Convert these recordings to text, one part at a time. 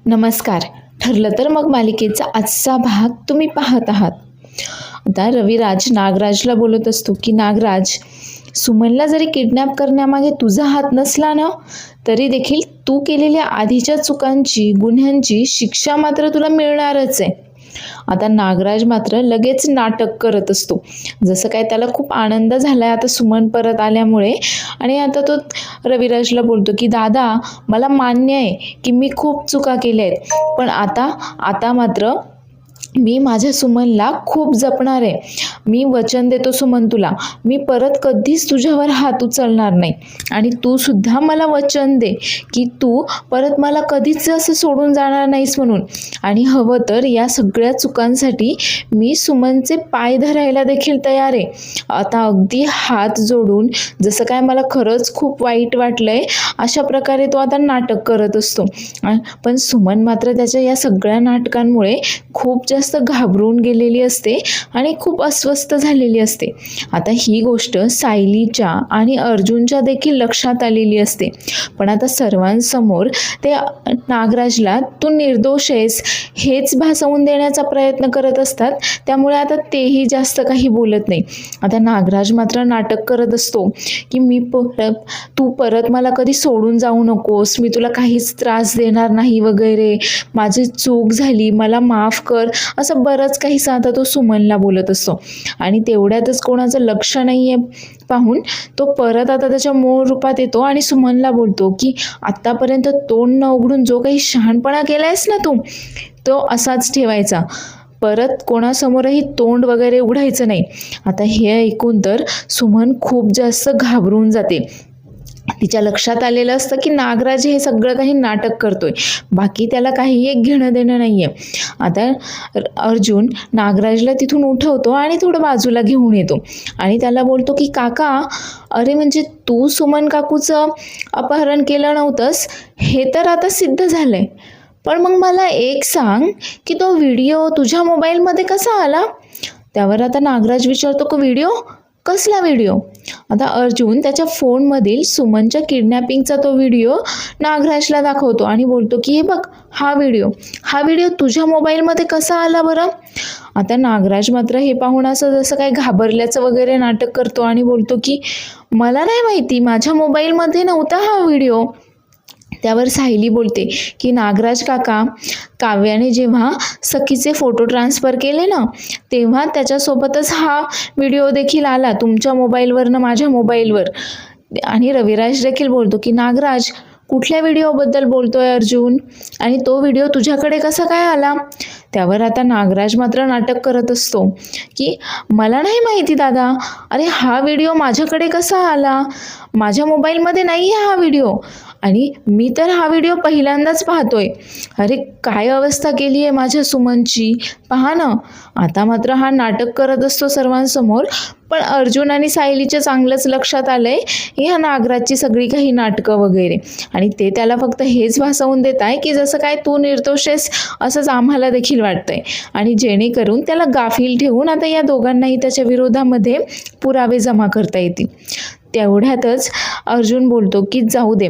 नमस्कार. ठरलं तर मग मालिकेचा आजचा भाग तुम्ही पाहत आहात. आता रविराज नागराजला बोलत असतो की नागराज, सुमनला जरी किडनॅप करण्यामागे तुझा हात नसला ना, तरी देखील तू केलेल्या आधीच्या चुकांची, गुन्ह्यांची शिक्षा मात्र तुला मिळणारच आहे. आता नागराज मात्र लगेच नाटक करत असतो, जसं काय त्याला खूप आनंद झालाय आता सुमन परत आल्यामुळे. आणि आता तो रविराजला बोलतो की दादा, मला मान्य आहे की मी खूप चुका केल्या आहेत, पण आता आता मात्र मी माझ्या सुमनला खूप जपणार आहे. मी वचन देतो सुमन तुला, मी परत कधीच तुझ्यावर हात उचलणार नाही. आणि तू सुद्धा मला वचन दे की तू परत मला कधीच असं सोडून जाणार नाहीस म्हणून. आणि हवं तर या सगळ्या चुकांसाठी मी सुमनचे पाय धरायला देखील तयार आहे. आता अगदी हात जोडून, जसं काय मला खरंच खूप वाईट वाटलंय अशा प्रकारे तो आता नाटक करत असतो. पण सुमन मात्र त्याच्या या सगळ्या नाटकांमुळे खूप जास्त घाबरून गेलेली असते आणि खूप अस्वस्थ झालेली असते. आता ही गोष्ट सायलीच्या आणि अर्जुनच्या देखील लक्षात आलेली असते. पण आता सर्वांसमोर ते नागराजला तू निर्दोष आहेस हेच भासवून देण्याचा प्रयत्न करत असतात. त्यामुळे आता तेही जास्त काही बोलत नाही. आता नागराज मात्र नाटक करत असतो की तू परत मला कधी सोडून जाऊ नकोस, मी तुला काहीच त्रास देणार नाही वगैरे, माझी चूक झाली, मला माफ कर, असं बरंच काही आता तो सुमनला बोलत असतो. आणि तेवढ्यातच कोणाचं लक्ष नाही आहे पाहून तो परत आता त्याच्या मूळ रूपात येतो आणि सुमनला बोलतो की आत्तापर्यंत तोंड न उघडून जो काही शहाणपणा केलायस ना तू, तो असाच ठेवायचा, परत कोणासमोरही तोंड वगैरे उघडायचं नाही. आता हे ऐकून तर सुमन खूप जास्त घाबरून जाते. तिच्या लक्षात आलेलं असतं की नागराज हे सगळं काही नाटक करतोय, बाकी त्याला काही एक घेणं देणं नाहीये. आता अर्जुन नागराजला तिथून उठवतो आणि थोडं बाजूला घेऊन येतो आणि त्याला बोलतो की काका, अरे म्हणजे तू सुमन काकूचं अपहरण केलं नव्हतंस हे तर आता सिद्ध झालंय, पण मग मला एक सांग की तो व्हिडिओ तुझ्या मोबाईलमध्ये कसा आला? त्यावर आता नागराज विचारतो की व्हिडिओ? कसला व्हिडिओ? आता अर्जुन त्याच्या फोनमधील सुमनच्या किडनॅपिंगचा तो व्हिडिओ नागराजला दाखवतो आणि बोलतो की हे बघ, हा व्हिडिओ तुझ्या मोबाईलमध्ये कसा आला बरं? आता नागराज मात्र हे पाहून असं जसं काय घाबरल्याचं वगैरे नाटक करतो आणि बोलतो की मला नाही माहिती, माझ्या मोबाईलमध्ये नव्हता हा व्हिडिओ. त्यावर सायली बोलते की नागराज काका, काव्याने जेव्हा सखीचे फोटो ट्रान्सफर केले ना, तेव्हा त्याच्यासोबतच हा व्हिडिओ देखील आला तुमच्या मोबाईलवरनं माझ्या मोबाईलवर. आणि रविराज देखील बोलतो की नागराज, कुठल्या व्हिडिओबद्दल बोलतोय अर्जुन, आणि तो व्हिडिओ तुझ्याकडे कसा काय आला? त्यावर आता नागराज मात्र नाटक करत असतो की मला नाही माहिती दादा, अरे हा व्हिडिओ माझ्याकडे कसा आला, माझ्या मोबाईलमध्ये नाही आहे हा व्हिडिओ, आणि मी तर हा व्हिडिओ पहिल्यांदाच पाहतोय. अरे काय अवस्था केली आहे माझ्या सुमनची, पहा ना. आता मात्र हा नाटक करत असतो सर्वांसमोर, पण अर्जुन आणि सायलीच्या चांगलंच लक्षात आलंय ह्या नागराजची सगळी काही नाटकं वगैरे, आणि ते त्याला फक्त हेच भासवून देत आहे की जसं काय तू निर्दोष आहेस असंच आम्हाला देखील वाटतंय, आणि जेणेकरून त्याला गाफील ठेवून आता या दोघांनाही त्याच्या विरोधामध्ये पुरावे जमा करता येतील. तेवढ्यातच अर्जुन बोलतो की जाऊ दे,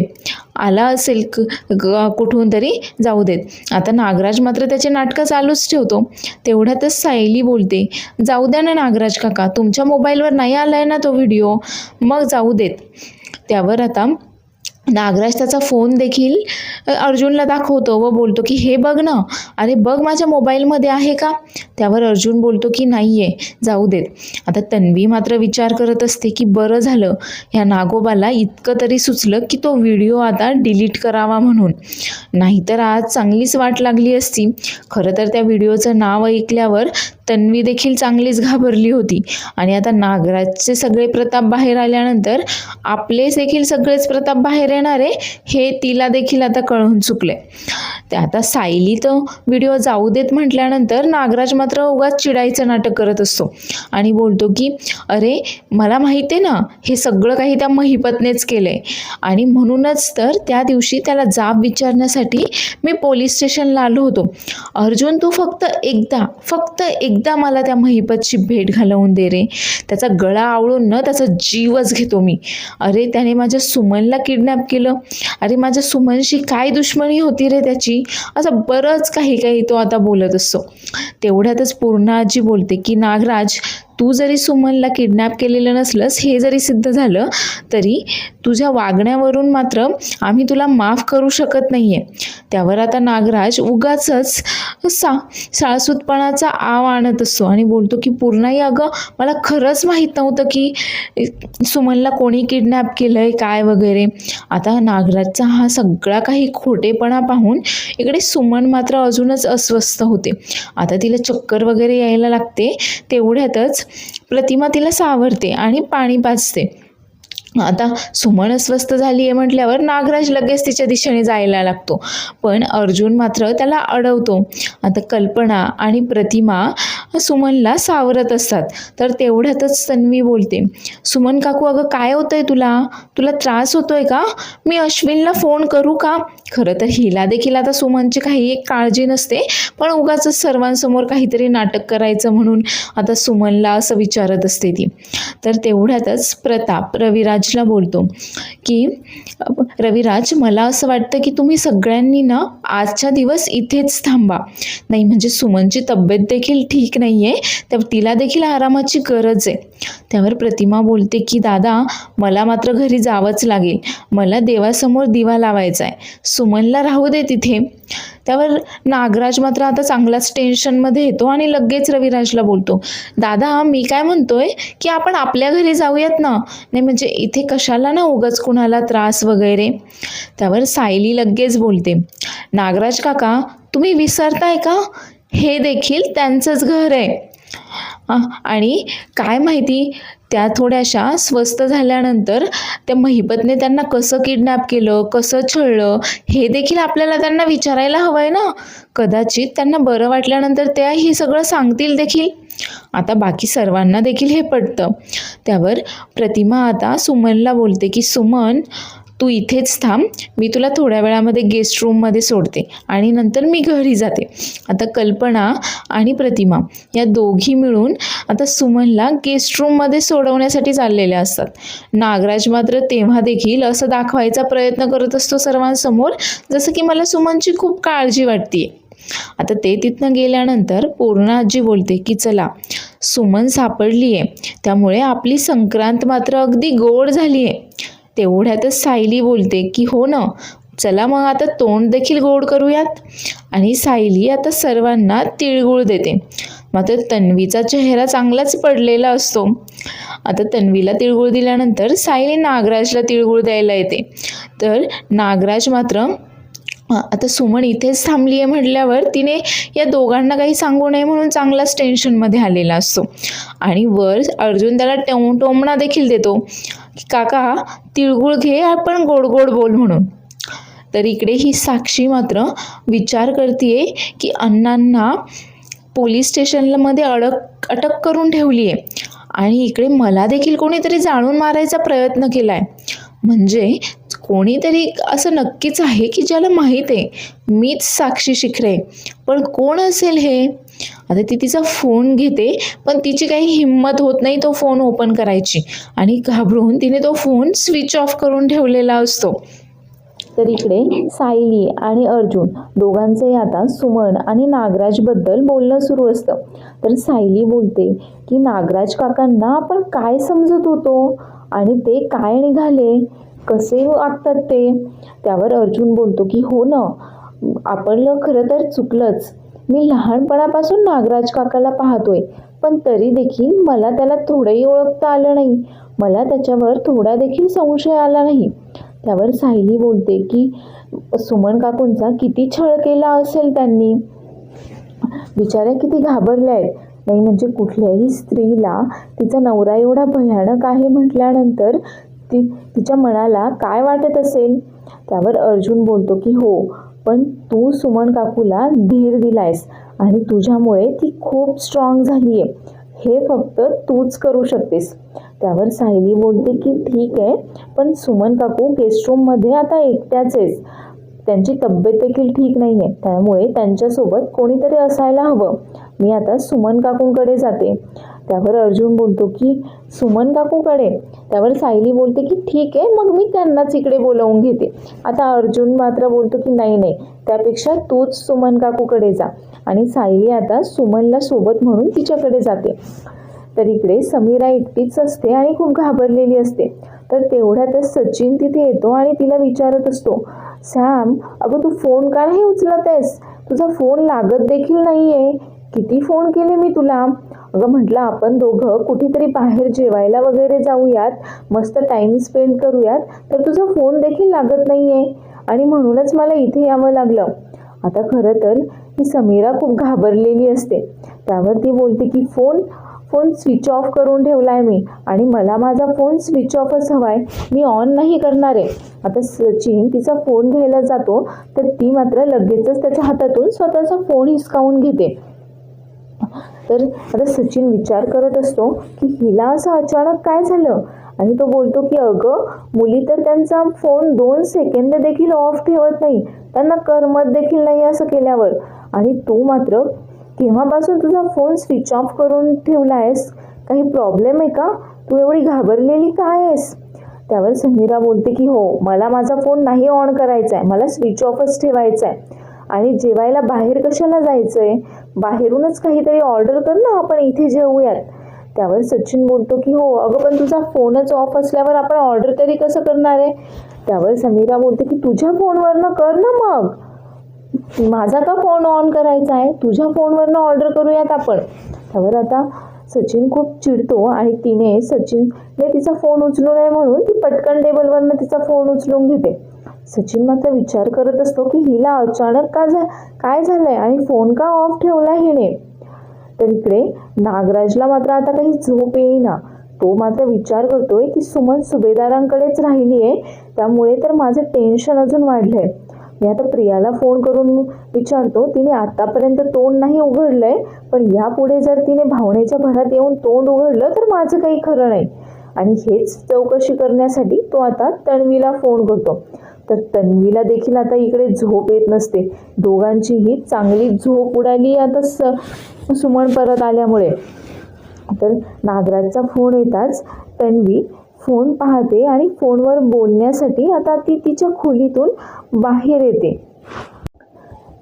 आला असेल कुठून तरी, जाऊ देत. आता नागराज मात्र त्याचे नाटकं चालूच ठेवतो. तेवढ्यातच सायली बोलते, जाऊ द्या ना नागराज काका, तुमच्या मोबाईलवर नाही आलाय ना तो व्हिडिओ, मग जाऊ देत. त्यावर आता नागराज त्याचा फोन देखील अर्जुनला दाखवतो व बोलतो की हे बघ ना, अरे बघ माझ्या मोबाईलमध्ये आहे का? त्यावर अर्जुन बोलतो की नाही आहे, जाऊ देत. आता तन्वी मात्र विचार करत असते की बरं झालं ह्या नागोबाला इतकं तरी सुचलं की तो व्हिडिओ आता डिलीट करावा म्हणून, नाहीतर आज चांगलीच वाट लागली असती. खरं तर त्या व्हिडिओचं नाव ऐकल्यावर तन्वी देखील चांगलीच घाबरली होती. आणि आता नागराजचे सगळे प्रताप बाहेर आल्यानंतर आपले देखील सगळेच प्रताप बाहेर येणारे हे तिला देखील आता कळून चुकले. ते आता सायली तो व्हिडिओ जाऊ देत म्हटल्यानंतर नागराज मात्र उगाच चिडायचं नाटक करत असतो आणि बोलतो की अरे मला माहिती आहे ना, हे सगळं काही त्या महिपतनेच केलंय, आणि म्हणूनच तर त्या दिवशी त्याला जाब विचारण्यासाठी मी पोलीस स्टेशनला आलो होतो. अर्जुन तू फक्त एकदा मला त्या महिपतची भेट घालवून दे रे, त्याचा गळा आवळून न त्याचा जीवच घेतो मी. अरे त्याने माझ्या सुमनला किडनॅप केलं, अरे माझ्या सुमनशी काय दुश्मनी होती रे त्याची, आजी, असं बरंच काही काही तो आता बोलत असतो. तेवढ्यातच पूर्णा आजी बोलते की नागराज, तू जरी सुमनला किडनॅप केलेलं नसलंस हे जरी सिद्ध झालं तरी तुझ्या वागण्यावरून मात्र आम्ही तुला माफ करू शकत नाहीये. त्यावर आता नागराज उगाचच साळसूतपणाचा आव आणत असतो आणि बोलतो की पूर्णाई, अगं मला खरंच माहीत नव्हतं की सुमनला कोणी किडनॅप केलंय काय वगैरे. आता नागराजचा हा सगळा काही खोटेपणा पाहून इकडे सुमन मात्र अजूनच अस्वस्थ होते. आता तिला चक्कर वगैरे यायला लागते. तेवढ्यातच प्रतिमा तिला सावरते आणि पाणी पाजते. आता सुमन अस्वस्थ झाली आहे म्हटल्यावर नागराज लगेच तिच्या दिशेने जायला लागतो, पण अर्जुन मात्र त्याला अडवतो. आता कल्पना आणि प्रतिमा सुमनला सावरत असतात. तर तेवढ्यातच तन्वी बोलते, सुमन काकू, अगं काय होतंय तुला त्रास होतोय का? मी अश्विनला फोन करू का? खरं तर हिला देखील आता सुमनची काही एक काळजी नसते, पण उगाच सर्वांसमोर काहीतरी नाटक करायचं म्हणून आता सुमनला असं विचारत असते ती. तर तेवढ्यातच प्रताप रविराजला बोलतो की रविराज, मला असं वाटतं की तुम्ही सगळ्यांनी ना आजच्या दिवस इथेच थांबा. नाही म्हणजे सुमनची तब्येत देखील ठीक नाही आहे, तर तिला देखील आरामाची गरज आहे. त्यावर प्रतिमा बोलते की दादा, मला मात्र घरी जावंच लागेल. मला देवासमोर दिवा लावायचा आहे. सुमनला राहू दे तिथे. त्यावर नागराज मात्र आता चांगलाच टेन्शनमध्ये येतो आणि लगेच रविराजला बोलतो, दादा मी काय म्हणतोय की आपण आपल्या घरी जाऊयात ना. नाही म्हणजे इथे कशाला ना उगाच कुणाला त्रास वगैरे. त्यावर सायली लगेच बोलते, नागराज काका, तुम्ही विसरताय का? हे देखील त्यांचंच घर आहे. आणि काय माहिती त्या थोड्याशा स्वस्थ झाल्यानंतर त्या महिपतने त्यांना कसं किडनॅप केलं, कसं छळलं हे देखील आपल्याला त्यांना विचारायला हवं आहे ना. कदाचित त्यांना बरं वाटल्यानंतर त्या हे सगळं सांगतील देखील. आता बाकी सर्वांना देखील हे पटतं. त्यावर प्रतिमा आता सुमनला बोलते की सुमन, तू इथेच थांब, मी तुला थोड्या वेळामध्ये गेस्ट रूममध्ये सोडते आणि नंतर मी घरी जाते. आता कल्पना आणि प्रतिमा या दोघी मिळून आता सुमनला गेस्ट रूममध्ये सोडवण्यासाठी चाललेल्या असतात. नागराज मात्र तेव्हा देखील असं दाखवायचा प्रयत्न करत असतो सर्वांसमोर जसं की मला सुमनची खूप काळजी वाटते. आता ते तिथनं गेल्यानंतर पूर्णा आजी बोलते की चला, सुमन सापडली आहे, त्यामुळे आपली संक्रांत मात्र अगदी गोड झाली आहे. तेवढ्यातच सायली बोलते की हो ना, चला मग आता तोंड देखील गोड करूयात. आणि सायली आता सर्वांना तिळगुळ देते. मात्र तन्वीचा चेहरा चांगलाच पडलेला असतो. आता तन्वीला तिळगुळ दिल्यानंतर सायली नागराजला तिळगुळ द्यायला येते. तर नागराज मात्र आता सुमन इथेच थांबली आहे म्हटल्यावर तिने या दोघांना काही सांगू नये म्हणून चांगलाच टेन्शनमध्ये आलेला असतो. आणि वर अर्जुन त्याला टोमणा देखील देतो की काका, तिळगुळ घे, आपण गोड गोड बोल म्हणून. तर इकडे ही साक्षी मात्र विचार करते की अण्णांना पोलीस स्टेशनमध्ये अटक करून ठेवली आहे आणि इकडे मला देखील कोणीतरी जाळून मारायचा प्रयत्न केला आहे. म्हणजे कोणीतरी असं नक्कीच आहे की ज्याला माहीत आहे मीच साक्षी शिखरे, पण कोण असेल हे? आता ती तिचा फोन घेते, पण तिची काही हिंमत होत नाही तो फोन ओपन करायची आणि घाबरून तिने तो फोन स्विच ऑफ करून ठेवलेला असतो. तर इकडे सायली आणि अर्जुन दोघांचे आता सुमन आणि नागराजबद्दल बोलणं सुरू असतं. तर सायली बोलते की नागराज काकांना आपण काय समजत होतो आणि ते काय निघाले, कसे वागतात ते. त्यावर अर्जुन बोलतो की हो ना, आपलं खरं तर चुकलंच. मी लहानपणापासून नागराज काकाला पाहतोय, पण तरी देखील मला त्याला थोडंही ओळखता आलं नाही. मला त्याच्यावर थोडा देखील संशय आला नाही. त्यावर सायली बोलते की सुमन काकूंचा किती छळ केला असेल त्यांनी. बिचाऱ्या किती घाबरल्या आहेत. नाही म्हणजे कुठल्याही स्त्रीला तिचा नवरा एवढा भयानक आहे म्हटल्यानंतर तिच्या मनाला काय वाटत असेल. त्यावर अर्जुन बोलतो की हो, पण तू सुमन काकूला धीर दिलायस आणि तुझ्यामुळे ती खूप स्ट्रॉंग झाली आहे. हे फक्त तूच करू शकतेस. त्यावर सायली बोलते की ठीक आहे, पण सुमन काकू गेस्ट रूममध्ये आता एकट्याच आहेस. त्यांची तब्येत देखील ठीक नाही आहे, त्यामुळे त्यांच्यासोबत कोणीतरी असायला हवं. मी आता सुमन काकूंकडे जाते. त्यावर अर्जुन बोलतो की सुमन काकूकडे. त्यावर सायली बोलते की ठीक आहे, मग मी त्यांनाच इकडे बोलावून घेते. आता अर्जुन मात्र बोलतो की नाही नाही, त्यापेक्षा तूच सुमन काकूकडे जा. आणि सायली आता सुमनला सोबत म्हणून तिच्याकडे जाते. तर इकडे समीरा एकटीच असते आणि खूप घाबरलेली असते. तर तेवढ्यातच सचिन तिथे येतो आणि तिला विचारत असतो, सॅम अगं तू फोन का नाही उचलत आहेस? तुझा फोन लागत देखील नाहीये. किती फोन केले मी तुला. अगं म्हटलं आपण दोघं कुठेतरी बाहेर जेवायला वगैरे जाऊयात, मस्त टाइम स्पेंड करूयात, तर तुझा फोन देखील लागत नाहीये आणि म्हणूनच मला इथे यावं लागलं. आता खरं तर ही समीरा खूप घाबरलेली असते. त्यावर ती बोलते की फोन स्विच ऑफ करून ठेवलाय मी आणि मला माझा फोन स्विच ऑफच हवाय, मी ऑन नाही करणार आहे. आता सचिन तिचा फोन घ्यायला जातो, तर ती मात्र लगेचच त्याच्या हातातून स्वतःचा फोन हिसकावून घेते. तर आता सचिन विचार करत असतो की हिला असं अचानक काय झालं. आणि तो बोलतो की अगं मुली तर त्यांचा फोन 2 सेकंद देखील ऑफ ठेवत नाही, त्यांना करमत देखील नाही असं केल्यावर. आणि तू मात्र केव्हापासून तुझा फोन स्विच ऑफ करून ठेवला आहेस? काही प्रॉब्लेम आहे का? तू एवढी घाबरलेली काय आहेस? त्यावर समीरा बोलते की हो, मला माझा फोन नाही ऑन करायचा आहे, मला स्विच ऑफच ठेवायचा आहे. आणि जेवायला बाहेर कशाला जायचं आहे? बाहेरूनच काहीतरी ऑर्डर कर ना, आपण इथे जेवूयात. त्यावर सचिन बोलतो की हो अगं, पण तुझा फोनच ऑफ असल्यावर आपण ऑर्डर तरी कसं करणार आहे? त्यावर समीरा बोलते की तुझ्या फोनवरनं कर ना मग, माझा का फोन ऑन करायचा आहे? तुझ्या फोनवरनं ऑर्डर करूयात आपण. त्यावर आता सचिन खूप चिडतो आणि सचिनने तिचा फोन उचलू नये म्हणून ती पटकन टेबलवरनं तिचा फोन उचलून घेते. सचिन मात्र विचार करत असतो की हिला अचानक काय झालंय आणि फोन का ऑफ ठेवला हिने. तर इकडे नागराजला मात्र आता काही झोप येईना. तो मात्र विचार करतोय की सुमन सुभेदारांकडेच राहिली आहे, त्यामुळे तर माझं टेन्शन अजून वाढलंय. मी आता प्रियाला फोन करून विचारतो, तिने आतापर्यंत तोंड नाही उघडलंय, पण यापुढे जर तिने भावनेच्या भरात येऊन तोंड उघडलं तर माझं काही खरं नाही. आणि हेच चौकशी करण्यासाठी तो आता तन्वीला फोन करतो. तर तन्वीला देखील आता इकडे झोप येत नसते. दोघांचीही चांगली झोप उडाली आता सुमन परत आल्यामुळे. तर नागराजचा फोन येताच तन्वी फोन पाहते आणि फोनवर बोलण्यासाठी आता ती तिच्या खोलीतून बाहेर येते.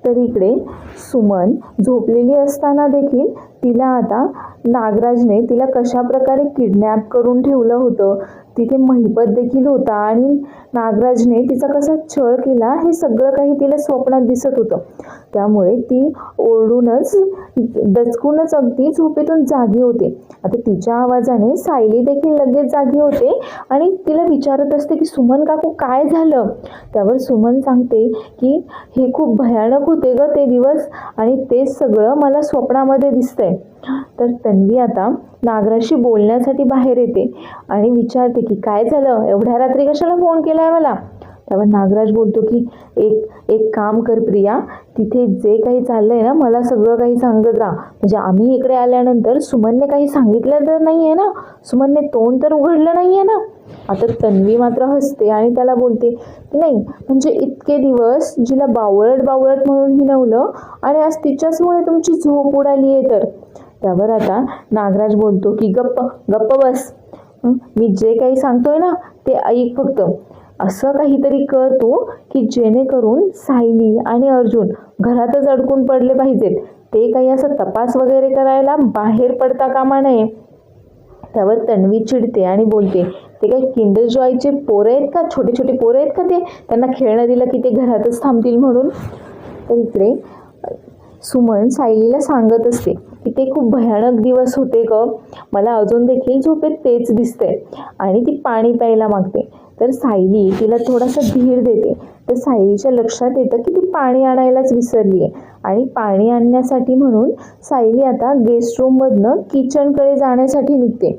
तर इकडे सुमन झोपलेली असताना देखील तिला आता नागराजने तिला कशा प्रकारे किडनॅप करून ठेवलं होतं, तिथे महिपत देखील होता आणि नागराजने तिचा कसा छळ केला हे सगळं काही तिला स्वप्नात दिसत होतं. त्यामुळे ती ओरडूनच दचकूनच अगदी झोपेतून जागी होते. आता तिच्या आवाजाने सायली देखील लगेच जागी होते आणि तिला विचारत असते की सुमन काकू काय झालं. त्यावर सुमन सांगते की हे खूप भयानक होते ग ते दिवस आणि तेच सगळं मला स्वप्नामध्ये दिसतंय. तर तन्वी आता नागराजशी बोलण्यासाठी बाहेर येते आणि विचारते की काय झालं, एवढ्या रात्री कशाला फोन केलाय मला. त्यावर नागराज बोलतो की एक काम कर प्रिया, तिथे जे काही चाललंय ना मला सगळं काही सांगत राहा, म्हणजे आम्ही इकडे आल्यानंतर सुमनने काही सांगितलं तर नाही आहे ना, सुमनने तोंड तर उघडलं नाही आहे ना. आता तन्वी मात्र हसते आणि त्याला बोलते की नाही, म्हणजे इतके दिवस जिला बावळट म्हणून हिणवलं आणि आज तिच्याचमुळे तुमची झोप उडाली आहे तर. त्यावर आता नागराज बोलतो की गप्प बस, मी जे काही सांगतोय ना ते ऐक फक्त. असं काहीतरी कर तू की जेणेकरून सायली आणि अर्जुन घरातच अडकून पडले पाहिजेत, ते काही असं तपास वगैरे करायला बाहेर पडता कामा नये. त्यावर तन्वी चिडते आणि बोलते ते काही किंडर जॉयचे पोरं आहेत का, छोटे छोटे पोरं आहेत का, ते त्यांना खेळणं दिलं की ते घरातच थांबतील म्हणून. तर इकडे सुमन सायलीला सांगत असते की ते खूप भयानक दिवस होते ग, मला अजून देखील झोपेत तेच दिसतंय. आणि ती पाणी प्यायला मागते. तर सायली तिला थोडासा धीर देते. तर सायलीच्या लक्षात येतं की ती पाणी आणायलाच विसरली आहे आणि पाणी आणण्यासाठी म्हणून सायली आता गेस्ट रूममधनं किचनकडे जाण्यासाठी निघते.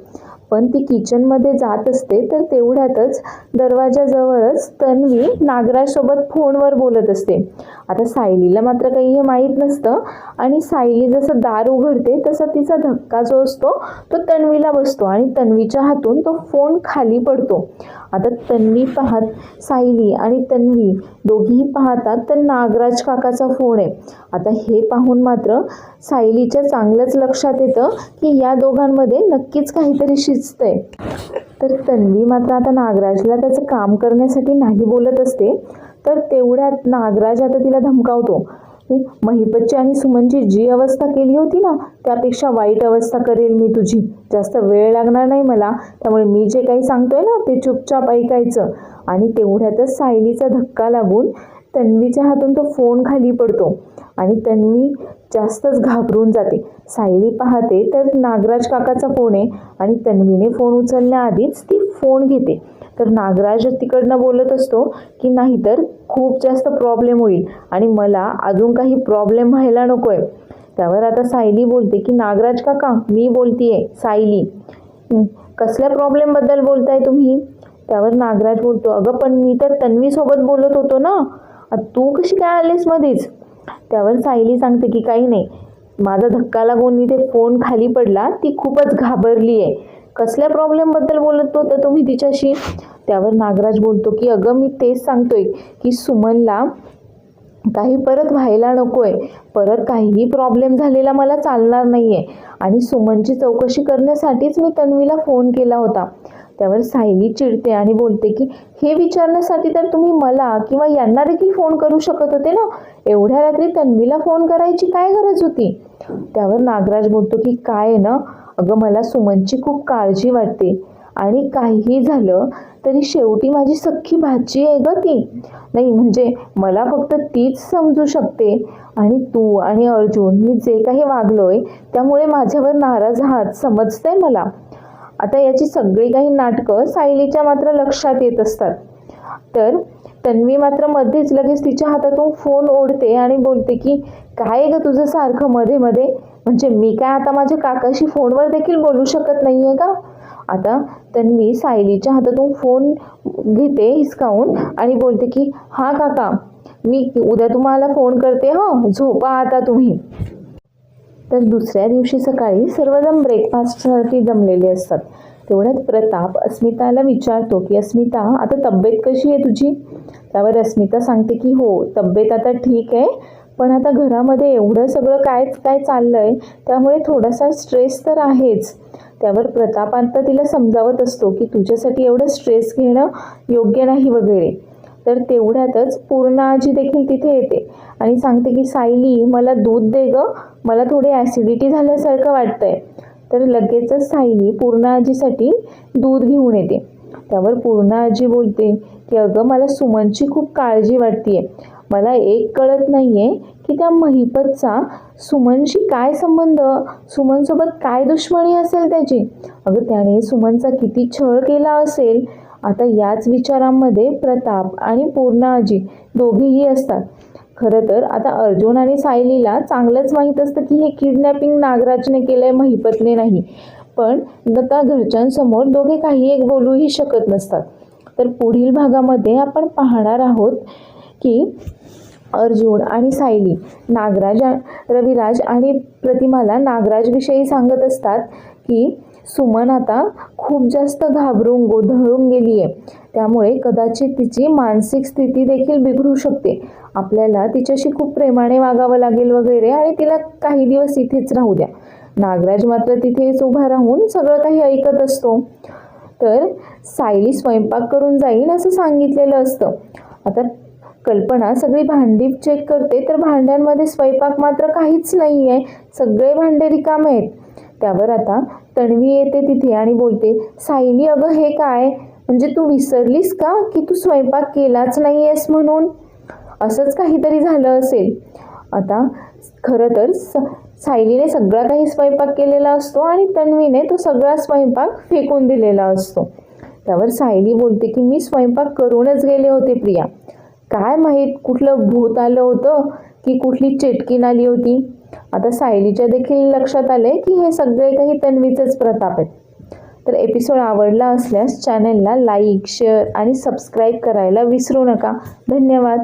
पण ती किचनमध्ये जात असते तर तेवढ्यातच दरवाजाजवळच तन्वी नागराजसोबत फोनवर बोलत असते. आता सायलीला मात्र काही हे माहीत नसतं आणि सायली जसं दार उघडते तसा तिचा धक्का जो असतो तो तन्वीला बसतो आणि तन्वीच्या हातून तो फोन खाली पडतो. आता तन्वी पाहत सायली आणि तन्वी दोघीही पाहतात तर नागराज काकाचा फोन आहे. आता हे पाहून मात्र सायलीच्या चांगलंच लक्षात येतं की या दोघांमध्ये नक्कीच काहीतरी शिजतंय. तर तन्वी मात्र आता नागराजला त्याचं काम करण्यासाठी नाही बोलत असते. तर तेवढ्यात नागराज आता तिला धमकावतो, महिपतची आणि सुमनची जी अवस्था केली होती ना त्यापेक्षा वाईट अवस्था करेल मी तुझी. जास्त वेळ लागणार नाही मला, त्यामुळे मी जे काही सांगतोय ना ते चुपचाप ऐकायचं. आणि तेवढ्यातच सायलीचा धक्का लागून तन्वीच्या हातून तो फोन खाली पडतो आणि तन्वी जास्तच घाबरून जाते. सायली पाहते तर नागराज काकाचा फोन आहे आणि तन्वीने फोन उचलण्याआधीच ती फोन घेते. तर नागराज तिकडनं बोलत असतो की नाहीतर खूप जास्त प्रॉब्लेम होईल आणि मला अजून काही प्रॉब्लेम व्हायला नकोय. त्यावर आता सायली बोलते की नागराज काका मी बोलतीये सायली. कसल्या प्रॉब्लेमबद्दल बोलताय तुम्ही? त्यावर नागराज बोलतो, अगं पण मी तर तन्वीसोबत बोलत होतो ना, तू कशी काय आलीस मध्येच? त्यावर सायली सांगते की काही नाही, माझा धक्का लागून इथे फोन खाली पडला, ती खूपच घाबरली आहे. कसल्या प्रॉब्लेमबद्दल बोलत होता तुम्ही तिच्याशी? त्यावर नागराज बोलतो की अगं मी तेच सांगतोय की सुमनला काही परत व्हायला नकोय, परत काहीही प्रॉब्लेम झालेला मला चालणार नाहीये आणि सुमनची चौकशी करण्यासाठीच मी तन्वीला फोन केला होता. त्यावर सायली चिडते आणि बोलते की हे विचारण्यासाठी तर तुम्ही मला किंवा यांना देखील फोन करू शकत होते ना, एवढ्या रात्री तन्वीला फोन करायची काय गरज होती? त्यावर नागराज बोलतो की काय ना अगं मला सुमनची खूप काळजी वाटते आणि काहीही झालं तरी शेवटी माझी सख्खी भाची आहे ग ती. नाही म्हणजे मला फक्त तीच समजू शकते आणि तू आणि अर्जुन मी जे काही वागलोय त्यामुळे माझ्यावर नाराज आहात समजतंय मला. आता याची सगळी काही नाटकं सायलीच्या मात्र लक्षात येत असतात. तर तन्वी मात्र मध्येच लगेच तिच्या हातातून फोन ओढते आणि बोलते की काय ग तुझं सारखं मध्ये मध्ये, म्हणजे मी काय आता माझ्या काकाशी फोनवर देखील बोलू शकत नाहीये का? आता तन्वी सायलीच्या हातातून फोन घेते हिसकावून आणि बोलते की हा काका मी उद्या तुम्हाला फोन करते, हां झोपा आता तुम्ही. तर दुसऱ्या दिवशी सकाळी सर्वजण ब्रेकफास्टसाठी जमलेले असतात. तेवढ्यात प्रताप अस्मिताला विचारतो की अस्मिता आता तब्येत कशी आहे तुझी? त्यावर अस्मिता सांगते की हो तब्येत आता ठीक आहे, पण आता घरामध्ये एवढं सगळं काय चाललंय त्यामुळे थोडासा स्ट्रेस तर आहेच. त्यावर प्रताप आता तिला समजावत असतो की तुझ्यासाठी एवढं स्ट्रेस घेणं योग्य नाही वगैरे. तर तेवढ्यातच पूर्णा आजी देखील तिथे येते आणि सांगते की सायली मला दूध दे ग, मला थोडी ॲसिडिटी झाल्यासारखं वाटतंय. तर लगेचच सायली पूर्णा आजीसाठी दूध घेऊन येते. त्यावर पूर्णा आजी बोलते की अगं मला सुमनची खूप काळजी वाटतेय. मला एक कळत नाहीये की त्या महिपतचा सुमनशी काय संबंध, सुमनसोबत काय दुश्मनी असेल त्याची. अगं त्याने सुमनचा किती छळ केला असेल. आता याच विचारांमध्ये प्रताप आणि पूर्णा आजी दोघेही असतात. खरं तर आता अर्जुन आणि सायलीला चांगलंच माहीत असतं की हे किडनॅपिंग नागराजने केलंय, महिपतने नाही. पण आता घरच्यांसमोर दोघे काही एक बोलूही शकत नसतात. तर पुढील भागामध्ये आपण पाहणार आहोत की अर्जुन आणि सायली रविराज आणि प्रतिमाला नागराजविषयी सांगत असतात की सुमन आता खूप जास्त घाबरून गोंधळून गेली आहे, त्यामुळे कदाचित तिची मानसिक स्थिती देखील बिघडू शकते. आपल्याला तिच्याशी खूप प्रेमाने वागावं लागेल वगैरे आणि तिला काही दिवस इथेच राहू द्या. नागराज मात्र तिथेच उभा राहून सगळं काही ऐकत असतो. तर सायली स्वयंपाक करून जाईल असं सांगितलेलं असतं. आता कल्पना सगळी भांडी चेक करते तर भांड्यांमध्ये स्वयंपाक मात्र काहीच नाही आहे, सगळे भांडे रिकामे आहेत. त्यावर आता तन्वी येते तिथे आणि बोलते सायली अगं हे काय, म्हणजे तू विसरलीस का की तू स्वयंपाक केलाच नाही आहेस म्हणून? असंच काहीतरी झालं असेल. आता खरं तर सायलीने सगळा काही स्वयंपाक केलेला असतो आणि तन्वीने तो सगळा स्वयंपाक फेकून दिलेला असतो. त्यावर सायली बोलते की मी स्वयंपाक करूनच गेले होते प्रिया, काय माहीत कुठलं भूत आलं होतं की कुठली चेटकीन आली होती. आता सायलीच्या देखील लक्षात आले की हे सगळे काही तन्वीचेच प्रताप आहेत. तर एपिसोड आवडला असल्यास चॅनलला लाईक, शेअर आणि सबस्क्राईब करायला विसरू नका. धन्यवाद.